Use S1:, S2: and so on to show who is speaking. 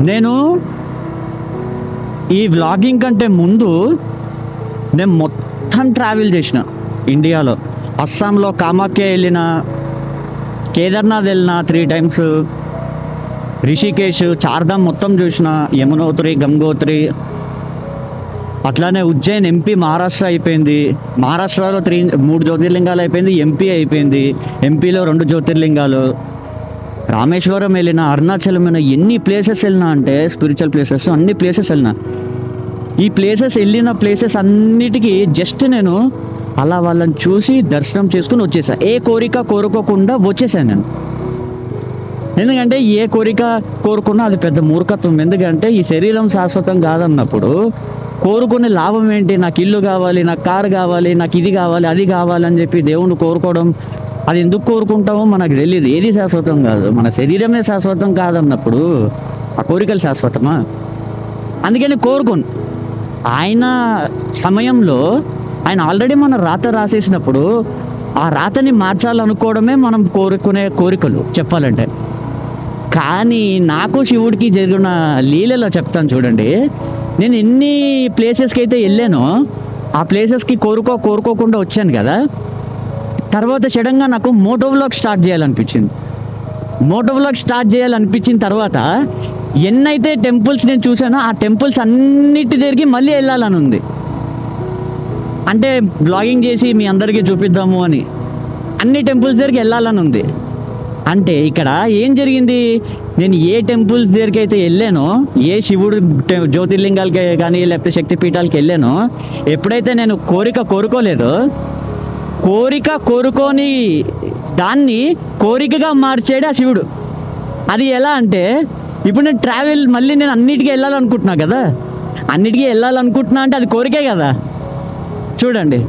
S1: నేను ఈ వ్లాగింగ్ కంటే ముందు నేను మొత్తం ట్రావెల్ చేసిన ఇండియాలో. అస్సాంలో కామాఖ్య వెళ్ళిన, కేదార్నాథ్ వెళ్ళిన 3 times, రిషికేశ్, చార్ధామ్ మొత్తం చూసిన, యమునోత్రి, గంగోత్రి, అట్లానే ఉజ్జయిన్, ఎంపీ మహారాష్ట్ర అయిపోయింది. మహారాష్ట్రలో 3 జ్యోతిర్లింగాలు అయిపోయింది. ఎంపీ అయిపోయింది. ఎంపీలో 2 జ్యోతిర్లింగాలు. రామేశ్వరం వెళ్ళిన, అరుణాచలం వెళ్ళిన, ఎన్ని ప్లేసెస్ వెళ్ళినా అంటే స్పిరిచువల్ ప్లేసెస్, అన్ని ప్లేసెస్ వెళ్ళిన. ఈ వెళ్ళిన ప్లేసెస్ అన్నిటికీ జస్ట్ నేను అలా వాళ్ళని చూసి దర్శనం చేసుకుని వచ్చేసా. ఏ కోరిక కోరుకోకుండా వచ్చేసాను నేను. ఎందుకంటే ఏ కోరిక కోరుకున్నా అది పెద్ద మూర్ఖత్వం. ఎందుకంటే ఈ శరీరం శాశ్వతం కాదన్నప్పుడు కోరుకునే లాభం ఏంటి? నాకు ఇల్లు కావాలి, నాకు కారు కావాలి, నాకు ఇది కావాలి, అది కావాలి అని చెప్పి దేవుణ్ణి కోరుకోవడం, అది ఎందుకు కోరుకుంటామో మనకు తెలియదు. ఏది శాశ్వతం కాదు, మన శరీరమే శాశ్వతం కాదన్నప్పుడు ఆ కోరికలు శాశ్వతమా? అందుకని కోరుకోను. ఆయన సమయంలో ఆయన ఆల్రెడీ మన రాత రాసేసినప్పుడు ఆ రాతని మార్చాలనుకోవడమే మనం కోరుకునే కోరికలు చెప్పాలంటే. కానీ నాకు శివుడికి జరిగిన లీలలో చెప్తాను చూడండి. నేను ఎన్ని ప్లేసెస్కి అయితే వెళ్ళానో ఆ ప్లేసెస్కి కోరుకోకుండా వచ్చాను కదా. తర్వాత సడన్గా నాకు మోటో వ్లాగ్ స్టార్ట్ చేయాలనిపించింది. మోటో వ్లాగ్ స్టార్ట్ చేయాలనిపించిన తర్వాత ఎన్నైతే టెంపుల్స్ నేను చూసానో ఆ టెంపుల్స్ అన్నిటి దగ్గరికి మళ్ళీ వెళ్ళాలని ఉంది. అంటే బ్లాగింగ్ చేసి మీ అందరికీ చూపిద్దాము అని అన్ని టెంపుల్స్ దగ్గరికి వెళ్ళాలని ఉంది. అంటే ఇక్కడ ఏం జరిగింది? నేను ఏ టెంపుల్స్ దగ్గరికి అయితే వెళ్ళానో, ఏ శివుడు జ్యోతిర్లింగాలకి కానీ లేకపోతే శక్తిపీఠాలకి వెళ్ళానో, ఎప్పుడైతే నేను కోరుకోలేదో, కోరుకొని దాన్ని కోరికగా మార్చాడు ఆ శివుడు. అది ఎలా అంటే, ఇప్పుడు నేను మళ్ళీ నేను అన్నిటికీ వెళ్ళాలనుకుంటున్నా కదా. అన్నిటికీ వెళ్ళాలనుకుంటున్నా అంటే అది కోరికే కదా. చూడండి.